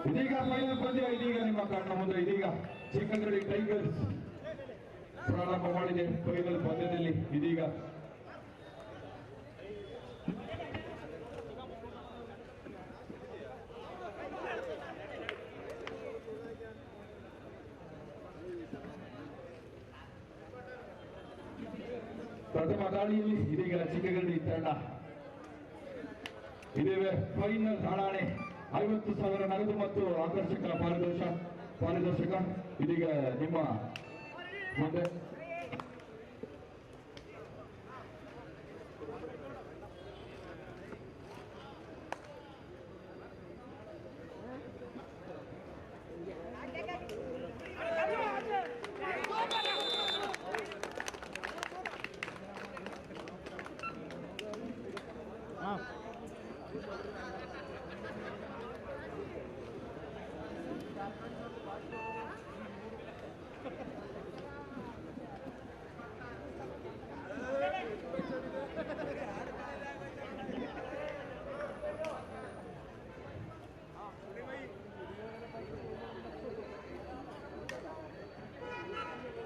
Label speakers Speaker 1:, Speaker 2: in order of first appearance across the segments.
Speaker 1: ಇದೀಗ ಫೈನಲ್ ಪಂದ್ಯ ಇದೀಗ ನಿಮ್ಮ ಕಣ್ಣ ಮುಂದೆ ಇದೀಗ ಚಿಕ್ಕಂಗಡಿ ಟೈಗರ್ಸ್ ಪ್ರಾರಂಭ ಮಾಡಿದೆ ಫೈನಲ್ ಪಂದ್ಯದಲ್ಲಿ ಇದೀಗ ಪ್ರಥಮ ದಾಳಿಯಲ್ಲಿ ಇದೀಗ ಚಿಕ್ಕಗಂಡಿ ತಂಡ ಇದೇ ಫೈನಲ್ ಹಣಾಣೆ 50,000 ನಗದು ಮತ್ತು ಆಕರ್ಷಕ ಪಾರಿದೋಷಕ ಇದೀಗ ನಿಮ್ಮ ಮುಂದೆ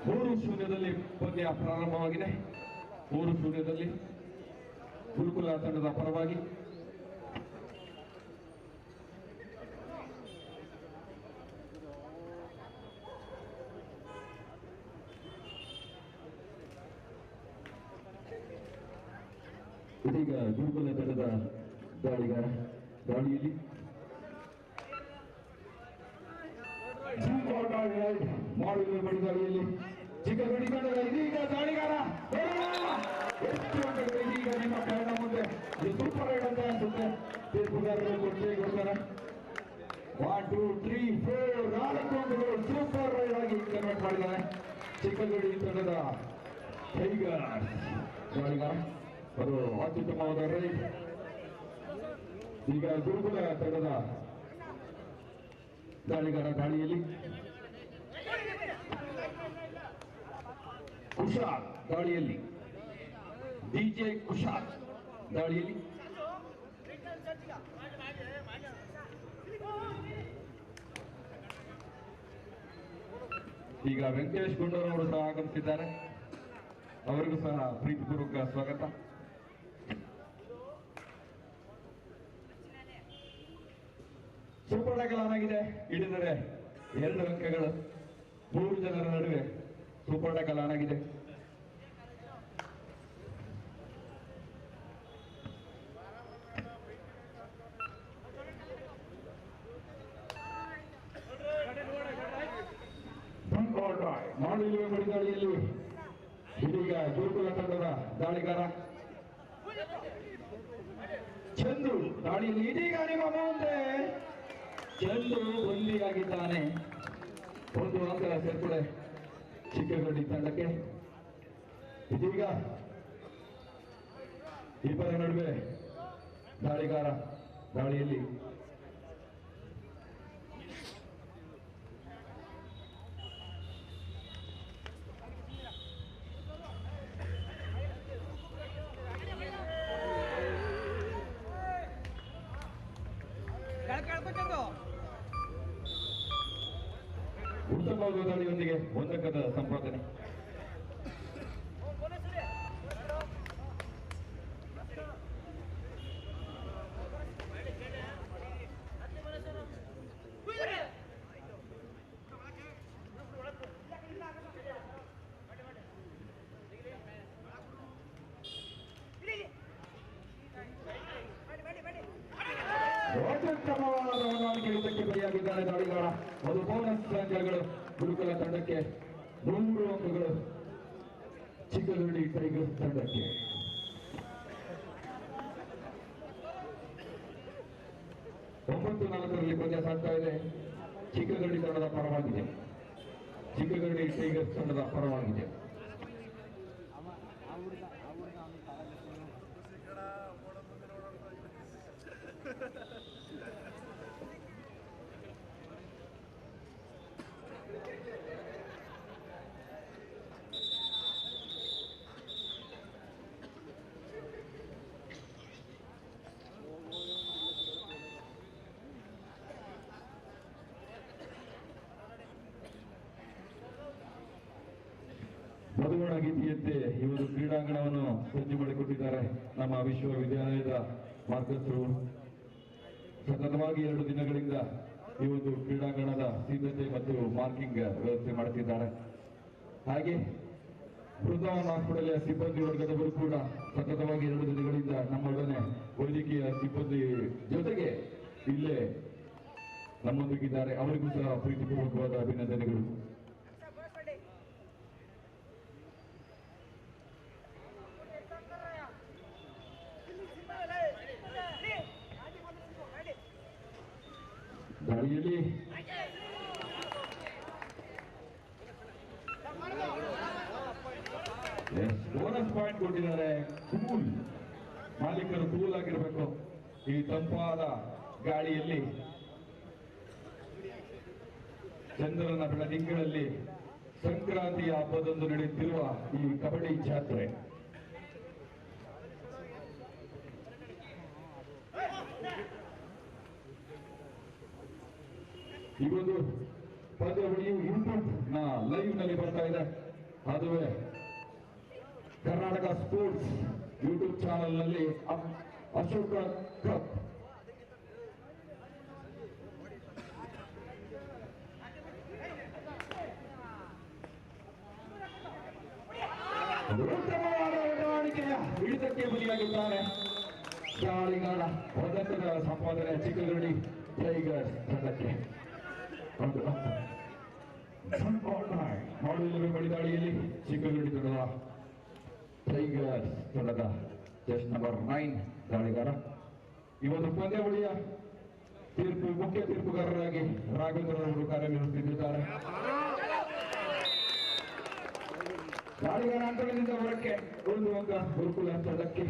Speaker 1: ಮೂರು ಶೂನ್ಯದಲ್ಲಿ ಪಂದ್ಯ ಪ್ರಾರಂಭವಾಗಿದೆ. 3-0 ಗುರುಕುಲ ತಂಡದ ಪರವಾಗಿ ಇದೀಗ ಗುರುಕುಲ ತಂಡದ ದಾಳಿಗಾರ ದಾಳಿಯಲ್ಲಿ ಮಾಡುವ ದಾಳಿಯಲ್ಲಿ ಚಿಕ್ಕಗಡಿ ತಂಡದ ಇದೀಗ ದಾಳಿಗಾರ ಎಷ್ಟು ಅಂಕಗಳು ಇದೀಗ ನಿಮ್ಮ ಕಣ್ಣ ಮುಂದೆ ಸೂಪರ್ ರೈಡ್ ಅಂತ ಅನ್ಸುತ್ತೆ. ತೀರ್ಪುಗಾರರು ಕೊಡ್ತಾರೆ 1 2 3 4 4 ಅಂಕಗಳು ಸೂಪರ್ ರೈಡ್ ಆಗಿ ಕನ್ವರ್ಟ್ ಮಾಡಿದ್ದಾರೆ ಚಿಕ್ಕಗಡಿ ತಂಡದ ಟೈಗರ್ ದಾಳಿಗಾರ. ಅದು ಅತ್ಯುತ್ತಮವಾದ ರೈಡ್. ಈಗ ಗುರುಕುಲ ತಂಡದ ದಾಳಿಗಾರ ದಾಳಿಯಲ್ಲಿ ಕುಶಾಲ್ ದಾಳಿಯಲ್ಲಿ ಡಿಜೆ ಕುಶಾಲ್ ದಾಳಿಯಲ್ಲಿ ಈಗ ವೆಂಕಟೇಶ್ ಗುಂಡೂರವರು ಸಹ ಆಗಮಿಸಿದ್ದಾರೆ. ಅವರಿಗೂ ಸಹ ಪ್ರೀತಿಪೂರ್ವಕ ಸ್ವಾಗತ. ಸೂಪರ್ ಟ್ಯಾಕಲ್ ಆನ್ ಆಗಿದೆ. ಹಿಡಿದರೆ 2 ಅಂಕಗಳು. 3 ಜನರ ನಡುವೆ ಸೂಪರ್ ಟ್ಯಾಕಲ್ ಆನ್ ಆಗಿದೆ. ಮಾಡಿರುವ ದಾಳಿಯಲ್ಲಿ ಇದೀಗ ಗುರುಕುಲ ತಂಡದ ದಾಳಿಗಾರ ಚಂದ್ರು ದಾಳಿಯಲ್ಲಿ ಇದೀಗ ನಿಮ್ಮ ಮುಂದೆ ಚಂದ್ರು ಬಂದಿಯಾಗಿದ್ದಾನೆ. 1 ಅಂಕ ಸೇರ್ಪಡೆ ಚಿಕ್ಕಗಡಿ ತಂಡಕ್ಕೆ. ಇದೀಗ ಇಬ್ಬರ ನಡುವೆ ದಾಳಿಗಾರ ದಾಳಿಯಲ್ಲಿ ಉತ್ತಮವಾದ ದಾಳಿಯೊಂದಿಗೆ 1 ಅಂಕದ ಸಂಪಾದನೆ. ಅತ್ಯುತ್ತಮವಾದ ಹೊಂದಾಣಿಕೆ ಯುದ್ಧಕ್ಕೆ ಬಲಿಯಾಗಿದ್ದಾರೆ ದಾಳಿಗಾರ. ಅದು ಬೋನಸ್ ಅಂಕಗಳು ಗುರುಕುಲ ತಂಡಕ್ಕೆ, 3 ಅಂಕಗಳು ಚಿಕ್ಕಗಡಿ ಟೈಗರ್ಸ್ ತಂಡಕ್ಕೆ. ಒಂಬತ್ತು 4 ಪಂದ್ಯ ಸಾಗ್ತಾ ಇದೆ. ಚಿಕ್ಕಗಡಿ ತಂಡದ ಪರವಾಗಿದೆ. ಚಿಕ್ಕಗಡಿ ಟೈಗರ್ಸ್ ತಂಡದ ಪರವಾಗಿದೆ. ಮಧುವಣ ಗೀತೆಯಂತೆ ಈ ಒಂದು ಕ್ರೀಡಾಂಗಣವನ್ನು ಸಜ್ಜು ಮಾಡಿಕೊಟ್ಟಿದ್ದಾರೆ ನಮ್ಮ ವಿಶ್ವವಿದ್ಯಾಲಯದ ಮಾರ್ಗದರ್ಶಕರು. ಸತತವಾಗಿ 2 ದಿನಗಳಿಂದ ಈ ಒಂದು ಕ್ರೀಡಾಂಗಣದ ಸಿದ್ಧತೆ ಮತ್ತು ಮಾರ್ಕಿಂಗ್ ವ್ಯವಸ್ಥೆ ಮಾಡುತ್ತಿದ್ದಾರೆ. ಹಾಗೆ ಬೃಂದಾವನ ಹಾಸ್ಪಿಟಲ್ ಸಿಬ್ಬಂದಿ ವರ್ಗದವರು ಕೂಡ ಸತತವಾಗಿ 2 ದಿನಗಳಿಂದ ನಮ್ಮೊಡನೆ ವೈದ್ಯಕೀಯ ಸಿಬ್ಬಂದಿ ಜೊತೆಗೆ ಇಲ್ಲೇ ನಮ್ಮೊಂದಿಗಿದ್ದಾರೆ. ಅವರಿಗೂ ಸಹ ಪ್ರೀತಿಪೂರ್ವಕವಾದ ಅಭಿನಂದನೆಗಳು. ದಾಳಿಯಲ್ಲಿ ಬೋನಸ್ ಪಾಯಿಂಟ್ ಕೊಟ್ಟಿದ್ದಾರೆ. ಕೂಲ್ ಮಾಲೀಕರು ಕೂಲ್ ಆಗಿರಬೇಕು. ಈ ತಂಪಾದ ಗಾಳಿಯಲ್ಲಿ ಚಂದ್ರನ ಬೆಳದಿಂಗಳಲ್ಲಿ ಸಂಕ್ರಾಂತಿಯ ಹಬ್ಬದಂದು ನಡೆಯುತ್ತಿರುವ ಈ ಕಬಡ್ಡಿ ಜಾತ್ರೆ ಈ ಒಂದು ಪಂದ್ಯಾವಳಿಯು ಯೂಟ್ಯೂಬ್ ನ ಲೈವ್ ನಲ್ಲಿ ಬರ್ತಾ ಇದೆ. ಅದುವೇ ಕರ್ನಾಟಕ ಸ್ಪೋರ್ಟ್ಸ್ ಯೂಟ್ಯೂಬ್ ಚಾನೆಲ್ ನಲ್ಲಿ ಅಶೋಕ ಕಪ್ ಉತ್ತಮವಾದ ಬೆಳವಣಿಗೆಯ ಹಿಡಿತಕ್ಕೆ ಬಲಿಯಾಗಿದ್ದಾರೆ. ಗಾಳಿಗಾರ ಪದಕದ ಸಂಪಾದನೆ ಚಿಕ್ಕಗರಡಿ ಟೈಗರ್ಸ್ ತಂಡಕ್ಕೆ. ಮಾಡುವ ಬಳಿದಾಳಿಯಲ್ಲಿ ಚಿಕ್ಕಗರಡಿ ತಂಡದ ಟೈಗರ್ಸ್ ತಂಡದ ಜಸ್ಟ್ ನಂಬರ್ 9 ದಾಳಿಗಾರ. ಈ ಒಂದು ಪಂದ್ಯಾವಳಿಯ ಮುಖ್ಯ ತೀರ್ಪುಗಾರರಾಗಿ ರಾಘವೇಂದ್ರ ಅವರು ಕಾರ್ಯನಿರ್ವಹಿಸುತ್ತಿದ್ದಾರೆ. ದಾಳಿಗಾರ ಅಂಕಣದಿಂದ ಹೊರಕ್ಕೆ ಒಂದು ಅಂಕ ಗುರುಕುಲ ತಂಡಕ್ಕೆ.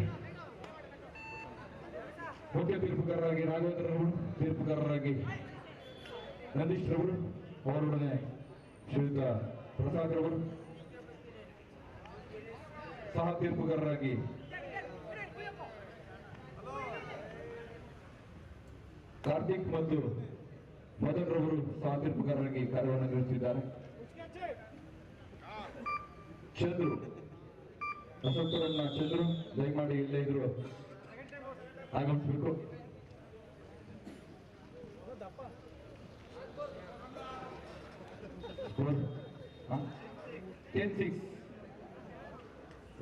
Speaker 1: ಮುಖ್ಯ ತೀರ್ಪುಗಾರರಾಗಿ ರಾಘವೇಂದ್ರ ಅವರು, ತೀರ್ಪುಗಾರರಾಗಿ ನಂದೀಶ್ ರವರು, ಅವರೊಡನೆ ಶ್ರೀಯುತ ಪ್ರಸಾದ್ ರವರು, ಸಹ ತೀರ್ಪುಗಾರರಾಗಿ ಕಾರ್ತಿಕ್ ಮತ್ತು ಮದನ್ ರವರು ಸಹ ತೀರ್ಪುಗಾರರಾಗಿ ಕಾರ್ಯವನ್ನು ನಿರ್ವಹಿಸಿದ್ದಾರೆ. ಚಂದ್ರು ಅಶೋಕರನ್ನ ಚಂದ್ರು ದಯಮಾಡಿ ಇಲ್ಲೇ ಇದ್ರು ಆಗಮಿಸಬೇಕು.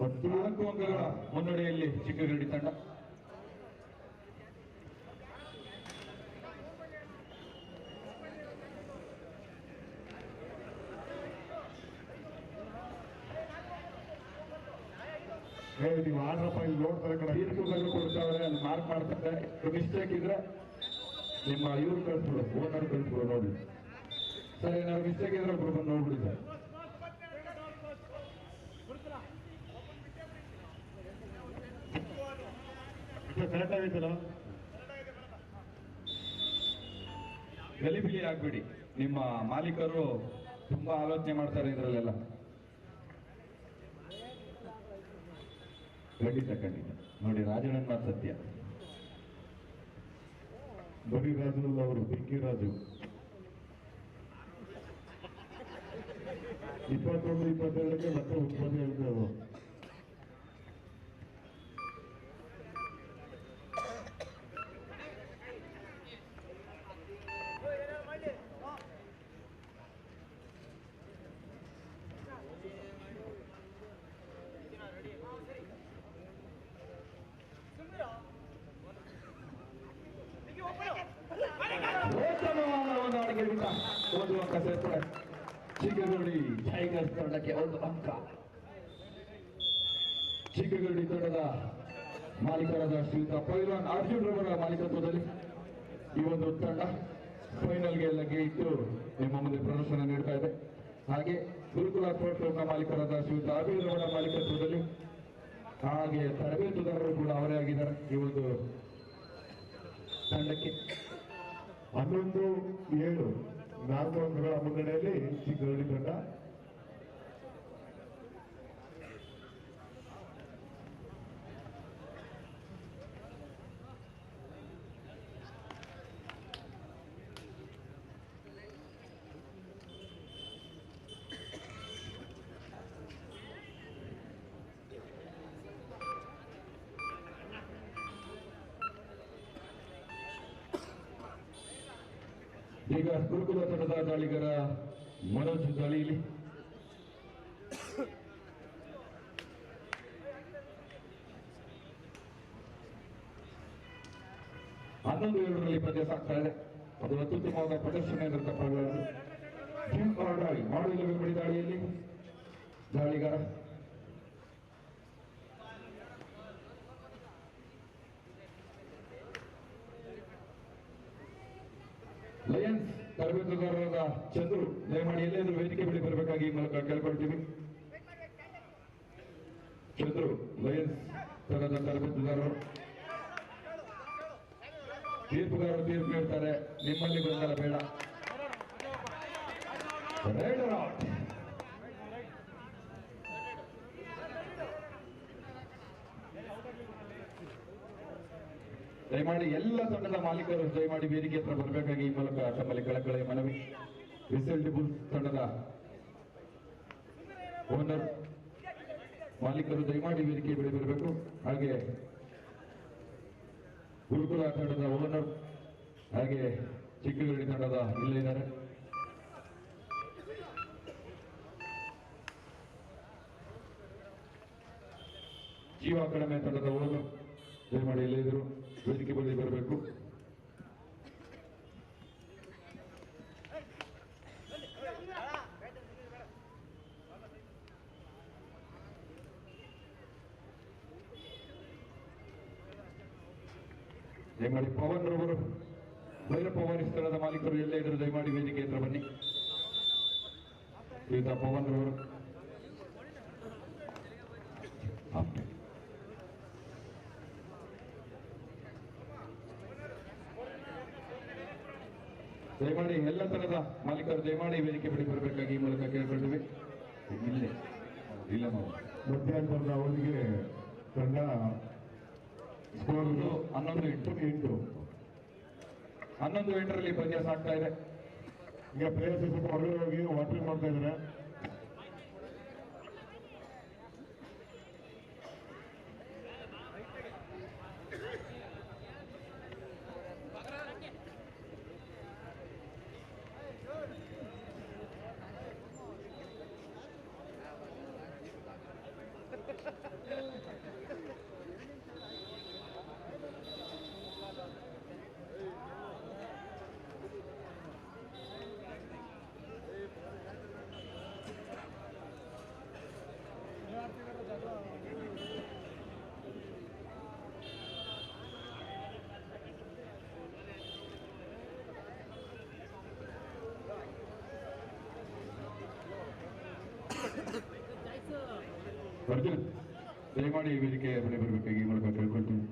Speaker 1: ಒಟ್ಟು 4 ಅಂಕಗಳ ಮುನ್ನಡೆಯಲ್ಲಿ ಚಿಕ್ಕಗರಡಿ ತಂಡ.
Speaker 2: ನೀವು 6 ರೂಪಾಯಿ ನೋಡ್ತಾರೆ ಕಡೆ
Speaker 1: ತೀರ್ಪುಗಳು ಕೊಡ್ತಾವ್ರೆ, ಅಲ್ಲಿ ಮಾರ್ಕ್ ಮಾಡ್ತಾರೆ. ಮಿಸ್ಟೇಕ್ ಇದ್ರೆ ನಿಮ್ಮ ಇವ್ರು ಕಳಿಸ್ಬಿಡು, ಓನರ್ ಕಳಿಸ್ಬಿಡು ನೋಡಿ. ಸರ್ ಏನಾದ್ರು ಮಿಸ್ಟೇಕ್ ಇದ್ರೆ ಒಬ್ರು ಬಂದು ನೋಡ್ಬಿಡಿ ಸರ್.
Speaker 2: ಕರೆಕ್ಟ್ ಆಗೈತಲ್ಲ,
Speaker 1: ಗಲಿಬಿಲಿ ಆಗ್ಬೇಡಿ. ನಿಮ್ಮ ಮಾಲೀಕರು ತುಂಬಾ ಆಲೋಚನೆ ಮಾಡ್ತಾರೆ ಇದರಲ್ಲೆಲ್ಲ. ಖಂಡಿತ ಖಂಡಿತ ನೋಡಿ, ರಾಜಣ್ಣ ಸತ್ಯ.
Speaker 2: ಬರೀ ರಾಜು ಅಲ್ಲ ಅವರು, ಬೆಂಕಿ ರಾಜು. 21-22ಕ್ಕೆ ಮತ್ತೆ ಉತ್ಪತ್ತಿ ಆಗುತ್ತೆ ಅದು.
Speaker 1: ಉತ್ತಮವಾದ ಒಂದು ಅಡಿಗೆಯಿಂದ 1 ಅಂಕ ಸೇರ್ಪಡೆ. ಚಿಕ್ಕಗರಡಿ ಟೈಗರ್ಸ್ ತಂಡಕ್ಕೆ 1 ಅಂಕ. ಚಿಕ್ಕಗರಡಿ ತಂಡದ ಮಾಲೀಕರಾದ ಶ್ರೀಯುತ ಪೈಲ್ವಾನ್ ಅರ್ಜುನ್ ರವರ ಮಾಲೀಕತ್ವದಲ್ಲಿ ಈ ಒಂದು ತಂಡ ಫೈನಲ್ಗೆ ಲಗ್ಗೆ ಇಟ್ಟು ನಿಮ್ಮ ಮುಂದೆ ಪ್ರದರ್ಶನ ನೀಡ್ತಾ ಇದೆ. ಹಾಗೆ ಗುರುಕುಲ ಸ್ಪೋರ್ಟ್ಸ್ ಕ್ಲಬ್ನ ಮಾಲೀಕರಾದ ಶ್ರೀಯುತ ಅಬೀರ್ ರವರ ಮಾಲೀಕತ್ವದಲ್ಲಿ ಹಾಗೆ ತರಬೇತುದಾರರು ಕೂಡ ಅವರೇ ಆಗಿದ್ದಾರೆ ಈ ಒಂದು ತಂಡಕ್ಕೆ.
Speaker 2: 11-7 4 ಅಂಕಗಳ ಮುನ್ನಡೆಯಲ್ಲಿ ಚಿಕ್ಕಗರಡಿ ತಂಡ.
Speaker 1: ಈಗ ಗುರುಕುಲ ತಂಡದ ದಾಳಿಗರ ಮನೋಜ್ ದಾಳಿಯಲ್ಲಿ ಹನ್ನೊಂದು ಏಳರಲ್ಲಿ ಪಂದ್ಯ ಸಾಗ್ತಾ ಇದೆ. ಅದು ಅತ್ಯುತ್ತಮವಾದ ಪ್ರದರ್ಶನ ನೃತ್ಯಪರಗಳನ್ನು ಟೀಮ್ ದಾಳಿ ಮಾಡುವ ಬೆಂಬಡಿ ದಾಳಿಯಲ್ಲಿ ದಾಳಿಗಾರ ಲಯನ್ಸ್ ತರಬೇತುದಾರರಾದ ಚಂದ್ರು ದಯಮಾಡಿ ಎಲ್ಲೇಂದ್ರೂ ವೇದಿಕೆ ಬಳಿ ಬರಬೇಕಾಗಿ ಈ ಮೂಲಕ ಕೇಳ್ಕೊಳ್ತೀವಿ. ಚಂದ್ರು ಲಯನ್ಸ್ ತಂಡದ ತರಬೇತುದಾರರು ತೀರ್ಪುಗಾರರು ತೀರ್ಪು ನೀಡ್ತಾರೆ. ನಿಮ್ಮಲ್ಲಿ ಗೊಂದಲ ಬೇಡ. Rider out. ದಯಮಾಡಿ ಎಲ್ಲ ತಂಡದ ಮಾಲೀಕರು ದಯಮಾಡಿ ವೇದಿಕೆ ಹತ್ರ ಬರಬೇಕಾಗಿ ಈ ಮೂಲಕ ತಮ್ಮಲ್ಲಿ ಕಳಕಳಿಯ ಮನವಿ. ವಿಸೆಲ್ ಡಿಬುಲ್ಸ್ ತಂಡದ ಓನರ್ ಮಾಲೀಕರು ದಯಮಾಡಿ ವೇದಿಕೆ ಬಳಿ ಬರಬೇಕು. ಹಾಗೆ ಗುರುಕುಲ ತಂಡದ ಓನರ್ ಹಾಗೆ ಚಿಕ್ಕಗಡಿ ತಂಡದ ಇಲ್ಲೇ ಇದ್ದಾರೆ. ಜೀವ ಅಕಾಡೆಮಿ ತಂಡದ ಓನರ್ ದಯಮಾಡಿ ಇಲ್ಲೇ ಇದ್ರು ವೇದಿಕೆ ಬಳಿ ಬರಬೇಕು. ದಯಮಾಡಿ ಪವನ್ ರವರು ಭೈರಪ್ಪ ವಾರಿ ಸ್ಥಳದ ಮಾಲೀಕರು ಎಲ್ಲೇ ಇದ್ರು ದಯಮಾಡಿ ವೇದಿಕೆ ಹತ್ರ ಬನ್ನಿ. ಶ್ರೀಯುತ ಪವನ್ ರವರು ದಯಮಾಡಿ ಎಲ್ಲ ತರದ ಮಾಲೀಕರು ದಯಮಾಡಿ ವೇದಿಕೆ ಬಳಿ ಬರಬೇಕಾಗಿ ಈ ಮೂಲಕ ಕೇಳ್ಕೊಳ್ತೀವಿ. ಇಲ್ಲೇ ಇಲ್ಲ
Speaker 2: ಮಧ್ಯಾಹ್ನದ ಅವಧಿಗೆ ತಂಡ ಸ್ಕೋರ್
Speaker 1: 11-8 11-8ರಲ್ಲಿ ಪಂದ್ಯ ಸಾಗ್ತಾ ಇದೆ.
Speaker 2: ಈಗ ಪ್ಲೇಯರ್ಸ್ ಸ್ವಲ್ಪ ಹೊರಗಡೆ ಹೋಗಿ ವಾಟರಿಂಗ್ ಮಾಡ್ತಾ ಇದ್ದಾರೆ.
Speaker 1: ಅರ್ಜುನ್ ದಯಮಾಡಿ ವೇದಿಕೆ ಬಳಿ ಬರಬೇಕಾಗಿ ಈ ಮೂಲಕ ಕೇಳ್ಕೊಳ್ತೀವಿ.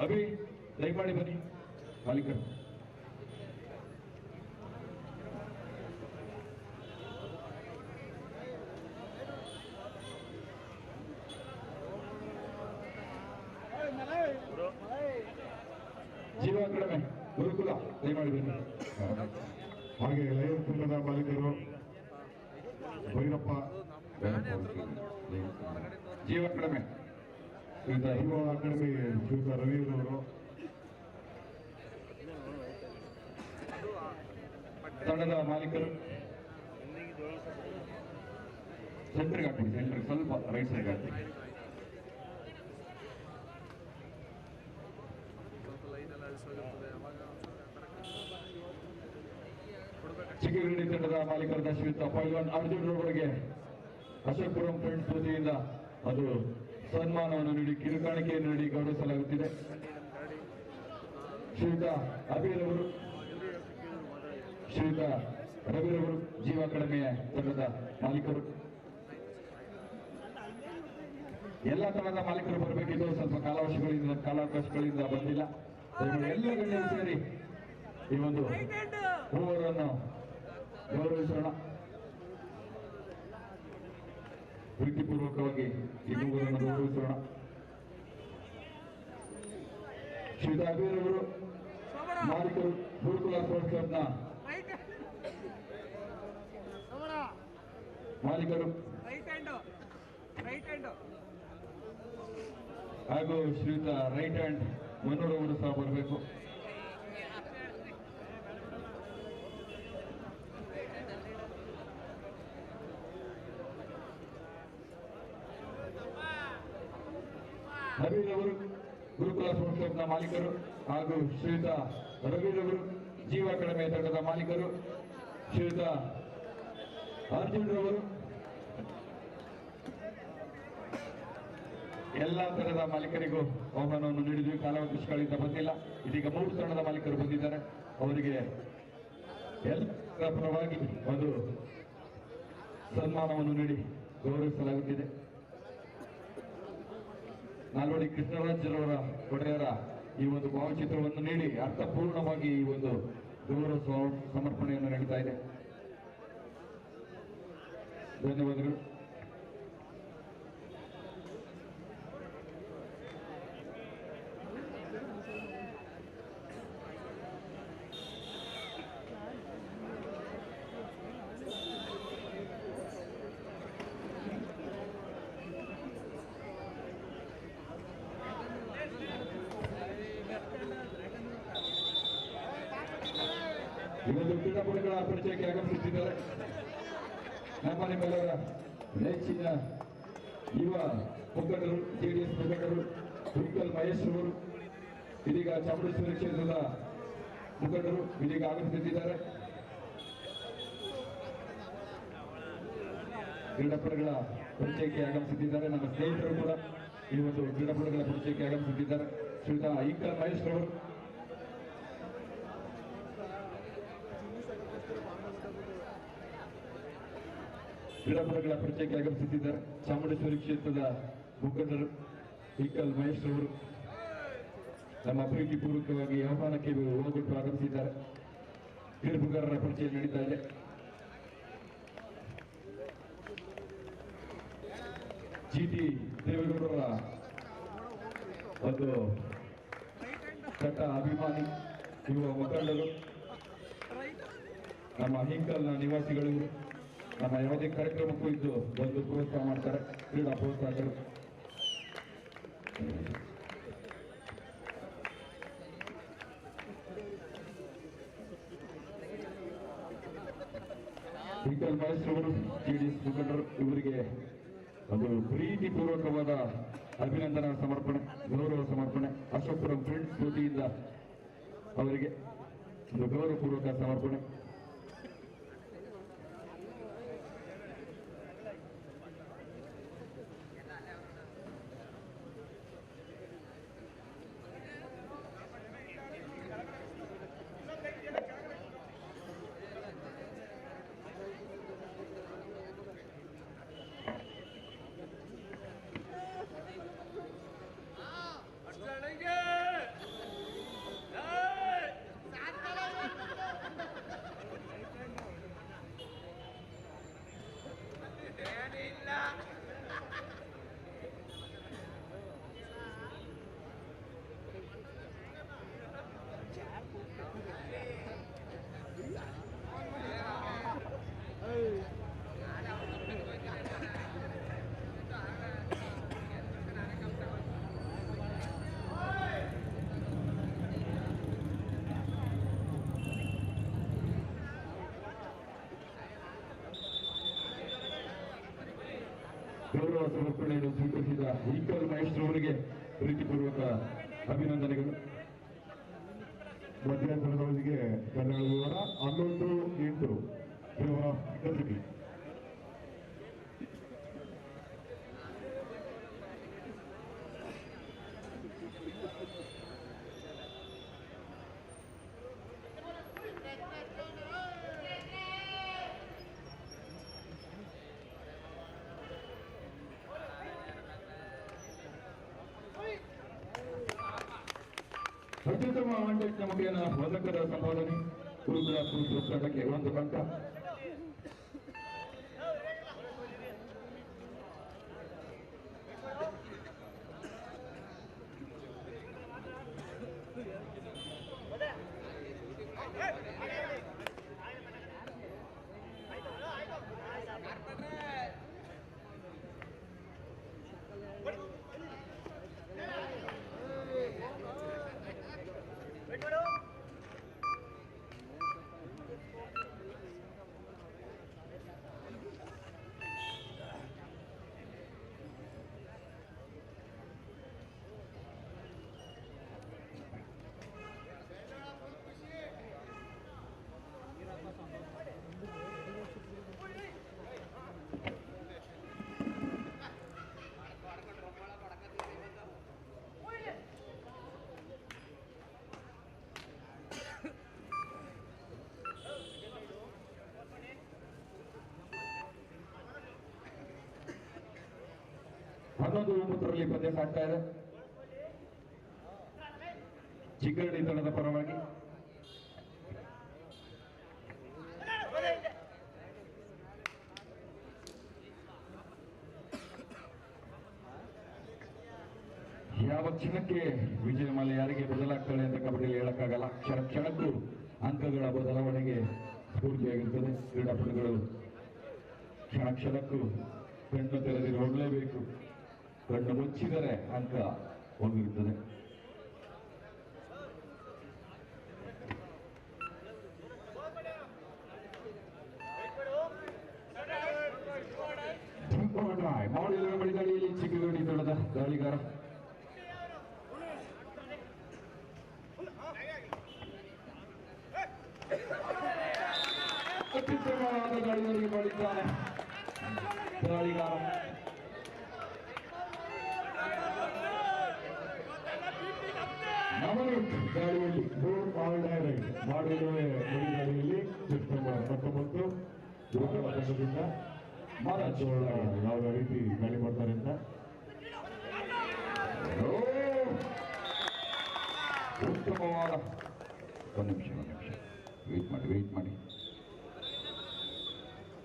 Speaker 1: ಅಭಿ ದಯಮಾಡಿ ಬನ್ನಿ ಮಾಲೀಕರು. ಜೀವ ಕಡಿಮೆ ಗುರುಕುಲ ದಯಮಾಡಿ ಬನ್ನಿ.
Speaker 2: ಹಾಗೆ ಲಯನ್ಸ್ ತಂಡದ ಮಾಲೀಕರು ಭೈರಪ್ಪ
Speaker 1: ಜೀವ ಕಡಿಮೆ
Speaker 2: ಯುವ ಅಕಾಡೆಮಿ ಶ್ರೀಯುತ ರವಿಯವರು
Speaker 1: ತಂಡದ ಮಾಲೀಕರು ಸೆಂಟ್ರಿಗೆ ಹಾಕಿ ಸೆಂಟ್ರಿಗೆ ಸ್ವಲ್ಪ ರೈಟ್ ಸೈಡ್ ಹಾಕಿ. ಚಿಕ್ಕಗಡಿ ತಂಡದ ಮಾಲೀಕರಾದ ಶ್ರೀಯುತ ಪೈಲ್ವಾನ್ ಅರ್ಜುನ್ ರವರಿಗೆ ಅಶೋಕ್ಪುರಂ ಫ್ರೆಂಡ್ಸ್ ವತಿಯಿಂದ ಅದು ಸನ್ಮಾನವನ್ನು ನೀಡಿ ಕಿರುಕಾಣಿಕೆಯನ್ನು ನೀಡಿ ಗೌರವಿಸಲಾಗುತ್ತಿದೆ. ಶ್ರೀಯುತ ಅಭಿರವರು ಶ್ರೀಯುತ ರವಿರವರು ಜೀವ ಅಕಾಡೆಮಿಯ ತಂಡದ ಮಾಲೀಕರು. ಎಲ್ಲ ತರಹದ ಮಾಲೀಕರು ಬರಬೇಕಿದ್ದು ಸ್ವಲ್ಪ ಕಾಲಾವಕಾಶಗಳಿಂದ ಬಂದಿಲ್ಲ. ಎಲ್ಲ ಗಣ್ಯರು ಸೇರಿ ಈ ಒಂದು ಓವರ್ ಅನ್ನು ಗೌರವಿಸೋಣ. ಪ್ರೀತಿಪೂರ್ವಕವಾಗಿ ಈ ಮೂವರನ್ನು ಗೌರವಿಸೋಣ. ಶ್ರೀತಾ ಅಬೀರ್ ಅವರು ಮಾಲೀಕರು ಗುರುಕುಲ ಸ್ಪೋರ್ಟ್ಸ್ ಕ್ಲಬ್ನ ಮಾಲೀಕರು ಹಾಗೂ ಶ್ರೀಯುತ ರೈಟ್ ಹ್ಯಾಂಡ್ ಮನೋರ್ ಅವರು ಸಹ ಬರಬೇಕು. ನವೀನ್ ಅವರು ಗುರುಕುಲ ಸ್ಪೋರ್ಟ್ಸ್ ಕ್ಲಬ್ನ ಮಾಲೀಕರು ಹಾಗೂ ಶ್ರೀಯುತ ರವಿರವರು ಜೀವ ಕಡಿಮೆ ತಂಡದ ಮಾಲೀಕರು, ಶ್ರೀಯುತ ಅರ್ಜುನ್ ರವರು ಎಲ್ಲ ತರದ ಮಾಲೀಕರಿಗೂ ಆಹ್ವಾನವನ್ನು ನೀಡಿದ್ವಿ. ಕಾಲಾವಕಾಶಗಳಿಂದ ಬಂದಿಲ್ಲ. ಇದೀಗ 3 ತಂಡದ ಮಾಲೀಕರು ಬಂದಿದ್ದಾರೆ. ಅವರಿಗೆ ಎಲ್ಲರ ಪರವಾಗಿ ಒಂದು ಸನ್ಮಾನವನ್ನು ನೀಡಿ ಗೌರವಿಸಲಾಗುತ್ತಿದೆ. ನಾಲ್ವಡಿ ಕೃಷ್ಣರಾಜರವರ ಒಡೆಯರ ಈ ಒಂದು ಭಾವಚಿತ್ರವನ್ನು ನೀಡಿ ಅರ್ಥಪೂರ್ಣವಾಗಿ ಈ ಒಂದು ಗೌರವ ಸಮರ್ಪಣೆಯನ್ನು ನೀಡುತ್ತಾ ಇದೆ. ಧನ್ಯವಾದಗಳು. ಇವತ್ತು ಕ್ರೀಡಾಪಟುಗಳ ಪರಿಚಯಕ್ಕೆ ಆಗಮಿಸುತ್ತಿದ್ದಾರೆ. ನಮ್ಮ ನಿಮ್ಮೆಲ್ಲರ ನೆಚ್ಚಿನ ಯುವ ಮುಖಂಡರು, ಜೆಡಿಎಸ್ ಮುಖಂಡರು ವಿಠಲ್ ಮಹೇಶ್ ಅವರು ಇದೀಗ ಚಾಮುಂಡೇಶ್ವರಿ ಕ್ಷೇತ್ರದ ಮುಖಂಡರು ಇದೀಗ ಆಗಮಿಸುತ್ತಿದ್ದಾರೆ. ಕ್ರೀಡಾಪಟುಗಳ ಪರಿಚಯಕ್ಕೆ ಆಗಮಿಸುತ್ತಿದ್ದಾರೆ. ನಮ್ಮ ಸ್ನೇಹಿತರು ಕೂಡ ಈ ಒಂದು ಕ್ರೀಡಾಪಟುಗಳ ಪರಿಚಯಕ್ಕೆ ಆಗಮಿಸುತ್ತಿದ್ದಾರೆ. ಶ್ರೀಯುತ ವಿಠಲ್ ಮಹೇಶ್ ಅವರು ಕ್ರೀಡಾಪಟುಗಳ ಪರಿಚಯಕ್ಕೆ ಆಗಮಿಸುತ್ತಿದ್ದಾರೆ. ಚಾಮುಂಡೇಶ್ವರಿ ಕ್ಷೇತ್ರದ ಮುಖಂಡರು ವಿಠಲ್ ಮಹೇಶ್ ಅವರು ನಮ್ಮ ಪ್ರೀತಿಪೂರ್ವಕವಾಗಿ ಆಹ್ವಾನಕ್ಕೆ ಹೋಗೊಟ್ಟು ಆಗಮಿಸಿದ್ದಾರೆ. ಕ್ರೀಡಾಪಟುಗಾರರ ಪರಿಚಯ ನಡೀತಾ ಇದೆ. ಜಿಟಿ ದೇವೇಗೌಡರ ಒಂದು ಕಟ್ಟ ಅಭಿಮಾನಿ ಯುವ ಮುಖಂಡರು, ನಮ್ಮ ಹಿಂಕಲ್ನ ನಿವಾಸಿಗಳು ನಮ್ಮ ಯಾವುದೇ ಕಾರ್ಯಕ್ರಮಕ್ಕೂ ಇದ್ದು ಬಂದು ಪ್ರೋತ್ಸಾಹ ಮಾಡ್ತಾರೆ. ಕ್ರೀಡಾ ಪ್ರೋತ್ಸಾಹಕರು ವಿಠಲ್ ಮಹೇಶ್ ಅವರು ಜೆಡಿಎಸ್ ಮುಖಂಡರು, ಇವರಿಗೆ ಒಂದು ಪ್ರೀತಿಪೂರ್ವಕವಾದ ಅಭಿನಂದನಾ ಸಮರ್ಪಣೆ, ಗೌರವ ಸಮರ್ಪಣೆ. ಅಶೋಕಪುರಂ ಫ್ರೆಂಡ್ಸ್ ವತಿಯಿಂದ ಅವರಿಗೆ ಒಂದು ಗೌರವಪೂರ್ವಕ ಸಮರ್ಪಣೆ. ಗೌರವ ಸಮರ್ಪಣೆಯನ್ನು ಸ್ವೀಕರಿಸಿದ ವಿಠಲ್ ಮಹೇಶ್ ಅವರಿಗೆ ಪ್ರೀತಿಪೂರ್ವಕ ಅಭಿನಂದನೆಗಳು.
Speaker 2: ಮಧ್ಯಾಹ್ನದೊಂದಿಗೆ ಕನ್ನಡ ವಿವರ 11-8 ಗದಗಿ.
Speaker 1: ಅತ್ಯುತ್ತಮ ಆಂಡೇಟ್ನ ಮುಖೇನ ಪದಕದ ಸಂಪಾದನೆ ಗುರುಗಳ ತಂಡಕ್ಕೆ 1 ಅಂಕ. ಹನ್ನೊಂದು 9ರಲ್ಲಿ ಪಂದ್ಯ ಸಾಗ್ತಾ ಇದೆ. ಚಿಕ್ಕರಡಿ ತಂಡದ ಪರವಾಗಿ ಯಾವ ಕ್ಷಣಕ್ಕೆ ವಿಜಯಮಾಲೆ ಯಾರಿಗೆ ಬದಲಾಗ್ತಾಳೆ ಅಂತ ಕಬಡ್ಡಿಯಲ್ಲಿ ಹೇಳಕ್ಕಾಗಲ್ಲ. ಕ್ಷಣ ಕ್ಷಣಕ್ಕೂ ಅಂಕಗಳ ಬದಲಾವಣೆಗೆ ಸ್ಫೂರ್ತಿಯಾಗಿರ್ತದೆ. ಕ್ರೀಡಾಪಟುಗಳು ಕ್ಷಣ ಕ್ಷಣಕ್ಕೂ ಕಣ್ಣು ತೆರೆದು ನೋಡಲೇಬೇಕು. ಕಣ್ಣು ಮುಚ್ಚಿದರೆ ಅಂಕ ಹೋಗಿರುತ್ತದೆ. ಮಾಡಿದ ಬಳಿದಾಳಿಯಲ್ಲಿ ಚಿಕ್ಕಗಡಿ ತಂಡದ ದಾಳಿಗಾರ ಅತ್ಯುತ್ತಮವಾದ ದಾಳಿಯಲ್ಲಿ ಮಾಡಿದ್ದಾನೆ ದಾಳಿಗಾರ.
Speaker 2: ದಾಳಿಯಲ್ಲಿ ಮಾಡಿರುವ ದಾಳಿಯಲ್ಲಿ ಸೆಪ್ಟೆಂಬರ್ 19 ಯುವಕರ ತಂಡದಿಂದ ಯಾವ ರೀತಿ ದಾಳಿ ಮಾಡ್ತಾರೆ ಅಂತ
Speaker 1: ಉತ್ತಮವಾದ ಒಂದು ನಿಮಿಷ ವೇಟ್ ಮಾಡಿ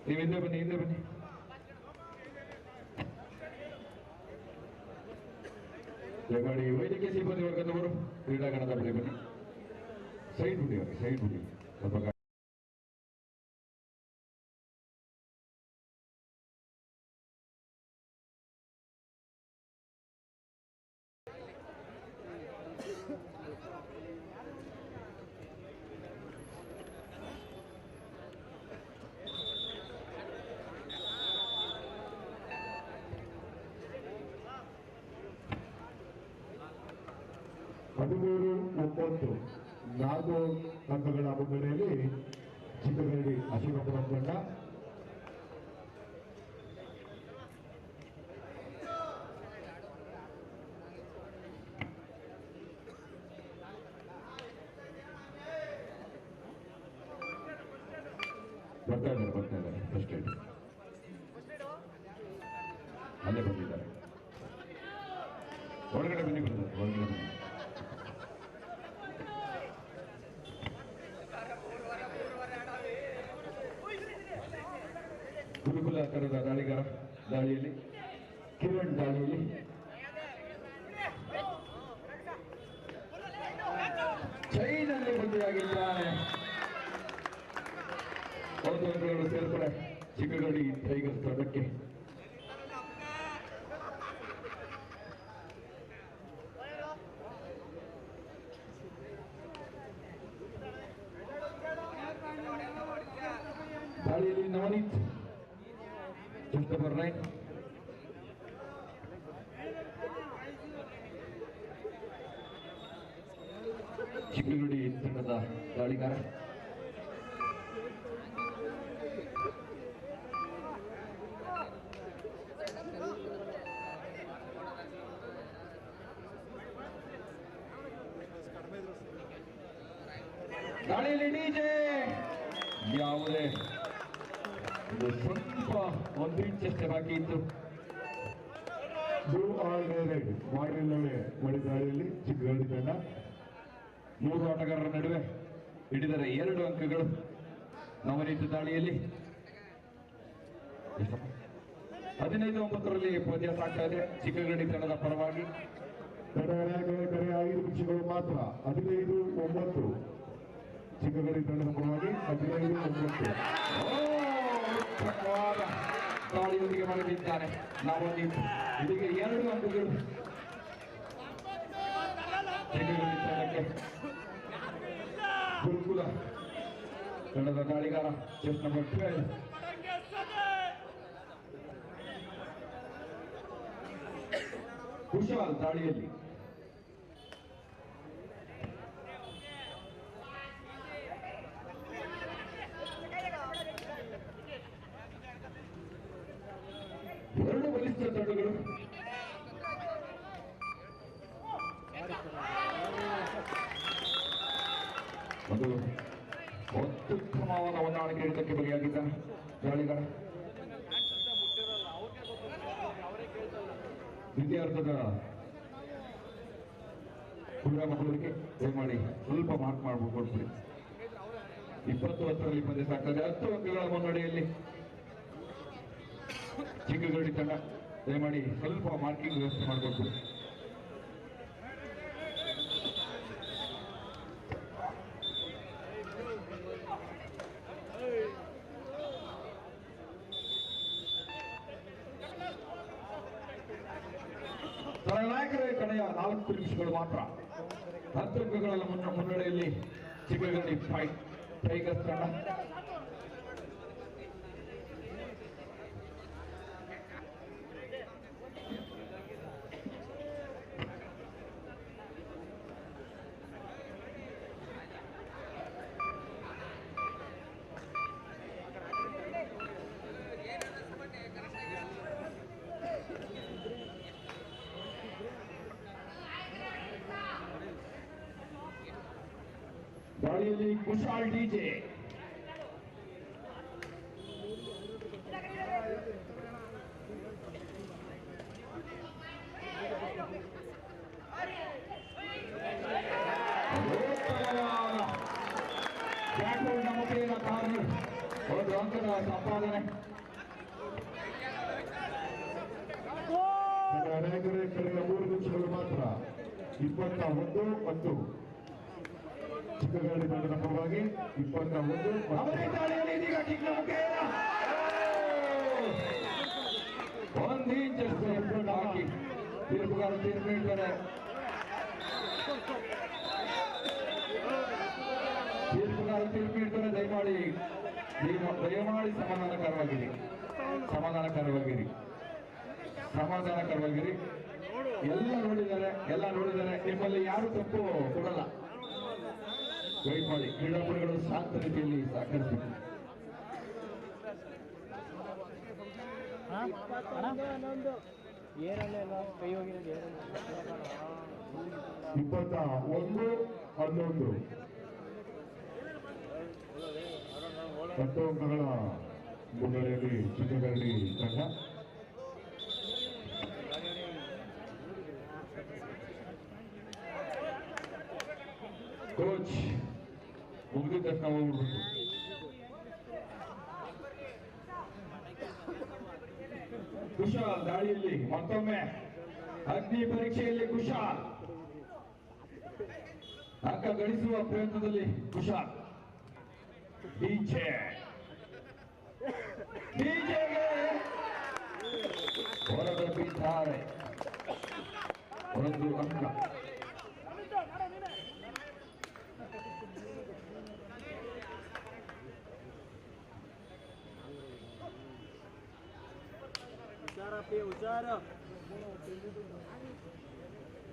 Speaker 1: ನೀವು ಹಿಂದೆ ಬನ್ನಿ. ಗಾಡಿ ವೈದ್ಯಕೀಯ ಸಿಬ್ಬಂದಿ ವರ್ಗದವರು ಕ್ರೀಡಾಂಗಣದ ಬಳಿ ಬನ್ನಿ. ಸೈಡ್ ಬಿಡಿ ಸ್ವಲ್ಪ
Speaker 2: ನಾಲ್ಕು ಅಂಕಗಳ ಮುನ್ನಡೆಯಲ್ಲಿ ಚಿಕ್ಕಗಡಿ ಅಶಿವಪುರ ತಂಡ ಬರ್ತಾ ಇದ್ದಾರೆ. ಫಸ್ಟ್ ಏಡ್ ಅಲ್ಲೇ ಬಂದಿದ್ದಾರೆ. ಹೊರಗಡೆ ಬನ್ನಿ. ಗುರುಕುಲ ತಂಡದ ದಾಳಿಗಾರ ದಾಳಿಯಲ್ಲಿ ಕಿರಣ್ ದಾಳಿಯಲ್ಲಿ ಚೈನಲ್ಲಿ ಬಂದಿಯಾಗಿದ್ದಾನೆ. ಅವತರಣಗಳು ಸೇರ್ಪಡೆ ಚಿಕ್ಕಗಡಿ ಟೈಗರ್ಸ್ ತಂಡಕ್ಕೆ. ದಾಳಿಯಲ್ಲಿ ನವನೀತ್ ನಂಬರ್ 9 ಚಿಕ್ಕಗಡಿ ತಂಡದ ದಾಳಿಗಾರ. ದಾಳಿಯಲ್ಲಿ ಡಿಜೆ ಯಾವುದೇ ಸ್ವಲ್ಪ 1 ಇಂಚಷ್ಟೇ ಬಾಕಿ ಇತ್ತು. ಮಾಡಿಲ್ಲವೇ ಮಡಿದಾಳಿಯಲ್ಲಿ ಚಿಕ್ಕಗಡಿ ತಂಡ
Speaker 1: ಮೂರು ಆಟಗಾರರ ನಡುವೆ ಹಿಡಿದರೆ 2 ಅಂಕಗಳು. ನವನೀತ ದಾಳಿಯಲ್ಲಿ 15-9ರಲ್ಲಿ ಪಂದ್ಯ ಸಾಗ್ತಾ ಇದೆ ಚಿಕ್ಕಗಡಿ ತಂಡದ ಪರವಾಗಿ.
Speaker 2: ಕರೆ 5 ನಿಮಿಷಗಳು ಮಾತ್ರ. 15-9 ಚಿಕ್ಕಗಡಿ ತಂಡದ ಪರವಾಗಿ 15-9.
Speaker 1: ಉತ್ತಮವಾದ ದಾಳಿಯೊಂದಿಗೆ ಮರಳಿದ್ದಾನೆ ನವನೀತ್. ಇದೀಗ 2 ಅಂಕಗಳು ಚಿಕ್ಕಗಡಿ ತಂಡಕ್ಕೆ. ಗುರುಕುಲ ತಂಡದ ದಾಳಿಗಾರ ಚೆಸ್ ನಂಬರ್ 12 ಕುಶಾಲ್ ದಾಳಿಯಲ್ಲಿ. ಎರಡು ಬಲಿಷ್ಠ ತಂಡಗಳು. ಒಂದು ಅತ್ಯುತ್ತಮವಾದ ಹೊಂದಾಣಿಕೆ ಹಿಡಿತಕ್ಕೆ ಬಲಿಯಾಗಿದ್ದಾನೆ ದಾಳಿಗಾರ. ದ್ವಿತೀಯಾರ್ಧದ ಕ್ರೀಡಾ ಮಕ್ಕಳಿಗೆ ದಯಮಾಡಿ ಸ್ವಲ್ಪ ಮಾರ್ಕ್ ಮಾಡ್ಕೊಡ್ತೀವಿ. 20-10ರಲ್ಲಿ ಪಂದ್ಯ ಸಾಕ್ತದೆ. 10 ಅಂಕಗಳ ಮುನ್ನಡೆಯಲ್ಲಿ ಚಿಕ್ಕಗಡಿ ತಂಡ. ದಯಮಾಡಿ ಸ್ವಲ್ಪ ಮಾರ್ಕಿಂಗ್ ವ್ಯವಸ್ಥೆ ಮಾಡಿಕೊಡ್ತೀವಿ. ನಾಯಕರ ಕಡೆಯ 4 ನಿಮಿಷಗಳು ಮಾತ್ರ. 10 ಅಂಕಗಳ ಮುನ್ನಡೆಯಲ್ಲಿ ಚಿಕ್ಕಗಡಿ ಟೈಗರ್ಸ್ ತಂಡ. ದಾಳಿಯಲ್ಲಿ ಕುಶಾಲ್ ಡಿಜೆ. ಮುಖೇನ ಕಾರ್ನರ್ 1 ಅಂಕದ ಸಂಪಾದನೆ.
Speaker 2: ಕಳೆದ 3 ನಿಮಿಷಗಳು ಮಾತ್ರ. 21-10 ಚಿಕ್ಕಗಡಿ ತಂಡದ ಪರವಾಗಿ 21.
Speaker 1: ದಾಳಿಯಲ್ಲಿ ಇದೀಗ ಕಿಕ್ನ ಮುಖೇನ 1 ಇಂಚಷ್ಟು ಹಾಕಿ ತೀರ್ಪುಗಾರ ತೀರ್ಪು ನೀಡ್ತಾರೆ. ದಯಮಾಡಿ ಸಮಾಧಾನಕರವಾಗಿರಿ. ಎಲ್ಲ ನೋಡಿದ್ದಾರೆ. ನಿಮ್ಮಲ್ಲಿ ಯಾರು ತಪ್ಪು ಕೊಡಲ್ಲ. ವೈಟ್ ಮಾಡಿ ಕ್ರೀಡಾಪಟುಗಳು ಶಾಂತ ರೀತಿಯಲ್ಲಿ ಸಹಕರಿಸಬೇಕು.
Speaker 2: ಕೈ ಹೋಗಿರೋದು 21-11 10 ಅಂಕಗಳ ಮುನ್ನಡೆಯಲ್ಲಿ ಚಿಕ್ಕಗಡಿ ತಂಡ.
Speaker 1: ಕೋಚ್ ಮುಗಿದ ತಕ್ಷಣ ಹೋಗ್ಬಿಡ್ಬೇಕು. ಕುಶಾಲ್ ದಾಳಿಯಲ್ಲಿ ಮತ್ತೊಮ್ಮೆ ಅಗ್ನಿ ಪರೀಕ್ಷೆಯಲ್ಲಿ ಕುಶಾಲ್ ಅಂಕ ಗಳಿಸುವ ಪ್ರಯತ್ನದಲ್ಲಿ ಕುಶಾಲ್. ಡಿಜೆಗೆ ಹೊರಬಿದ್ದಾರೆ 1 ಅಂಕ.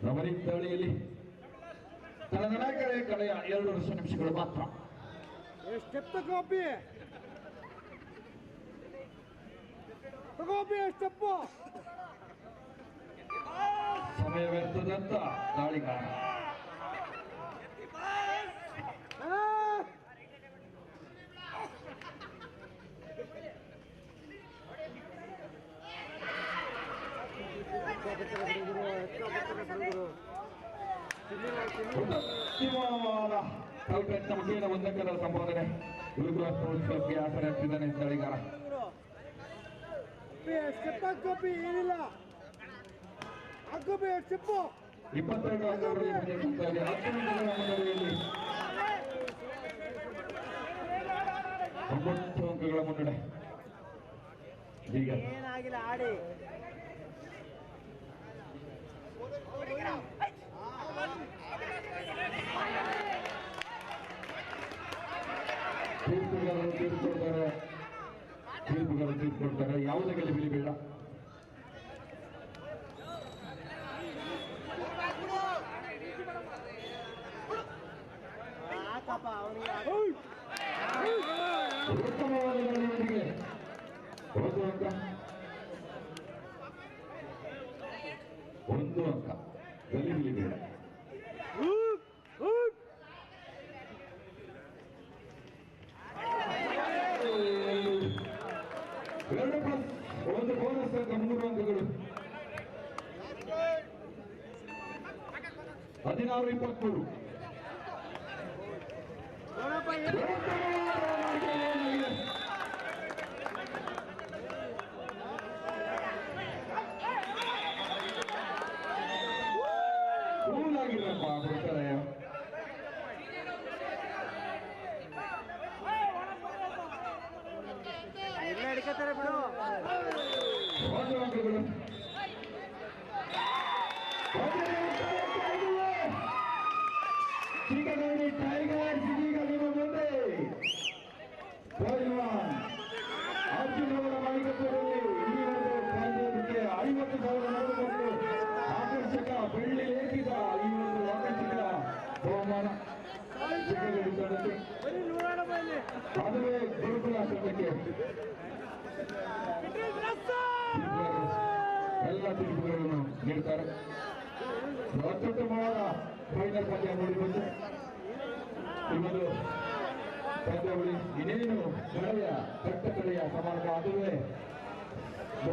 Speaker 1: ನವನೀತ್ ದಾಳಿಯಲ್ಲಿ ತನ್ನ ನಾಯಕರ ಕಡೆಯ 2 ನಿಮಿಷಗಳು ಮಾತ್ರ. ಸಮಯ ವ್ಯರ್ಥದಂತ ದಾಳಿಗಾರ. ಉತ್ತಮವಾದ ಕಲ್ಪನೆ ಮುಖೇನ ಒಂದಕ್ಕದ ಸಂಬೋಧನೆ ಗುರುಕುಲ ಸ್ಪೋರ್ಟ್ಸ್ ಕ್ಲಬ್ಗೆ ಆಸರೆ ಹಚ್ಚಿದ್ದಾನೆ ಸ್ಥಳೀಗಾರ.
Speaker 3: ಏನಿಲ್ಲ
Speaker 1: 22 ಅಂಕಗಳಲ್ಲಿ ಮುಂದೆ 10 ನಿಮಿಷಗಳ ಮುನ್ನಡೆಯಲ್ಲಿ 9 ಅಂಕಗಳ ಮುನ್ನಡೆ. ಈಗ
Speaker 3: ಏನಾಗಿಲ್ಲ ಆಡಿ
Speaker 1: ತೀರ್ಪುಗಾರರು ತೀರ್ಕೊಡ್ತಾರೆ. ಯಾವುದೇ ಗೆಲುವಿಲಿ ಬೇಡ. ಉತ್ತಮವಾದ ನಡೆವಳಿಕೆ. 1 ಅಂಕ 1 ಅಂಕ ಗೆಲುವಿಲಿ ಬೇಡ. ಎರಡು ಪ್ಲಸ್ 1 ಬೋನಸ್ ಅಂಕ 3 ಅಂಕಗಳು. 16-23. ಕೂಲಾಗಿರಪ್ಪ ಕೊಡ್ತಾರೆ.
Speaker 3: ಹಿಡಿಕತ್ತಾರೆ ಬಿಡು.
Speaker 1: 1 ಅಂಕಗಳು. ಚಿಕ್ಕನಹಳ್ಳಿ ಟೈಗರ್ಸ್ ಇದೀಗ ನಿಮ್ಮ ಮುಂದೆ ಪೈಲ್ವಾನ್ ಅರ್ಜುನ್ ಅವರ ಮಾಲೀಕತ್ವದಲ್ಲಿ ಈ ಒಂದು ಪಂದ್ಯಕ್ಕೆ 50,000 ನೋಡಿಕೊಂಡು ಆಕರ್ಷಕ ಬೆಳ್ಳಿ ಲೇಖಿತ ಈ ಒಂದು ಆಕರ್ಷಕ ಬಹುಮಾನ ಚಿಕ್ಕನಹಳ್ಳಿ ತಂಡಕ್ಕೆ. ಅದುವೇ ಗುರುಕುಲ ತಂಡಕ್ಕೆ ಎಲ್ಲ ತೀರ್ಪುಗಳನ್ನು ನೀಡ್ತಾರೆ. ಅತ್ಯುತ್ತಮವಾದ ಫೈನಲ್ ಪಂದ್ಯ ಮೂಡಿಬಂದು ಈ ಒಂದು ಪಂದ್ಯಾವಳಿ ಇನ್ನೇನು ಕಡೆಯ ಕಟ್ಟಕಡೆಯ ಸಮಾರಂಭ. ಅದುವೇ